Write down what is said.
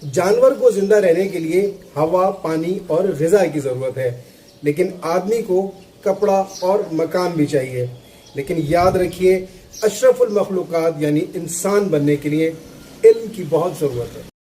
जानवर को जिंदा रहने के लिए हवा, पानी और ग़िज़ा की ज़रूरत है, लेकिन आदमी को कपड़ा और मकान भी चाहिए। लेकिन याद रखिए, अशरफुल मखलूक़ात यानी इंसान बनने के लिए इल्म की बहुत ज़रूरत है।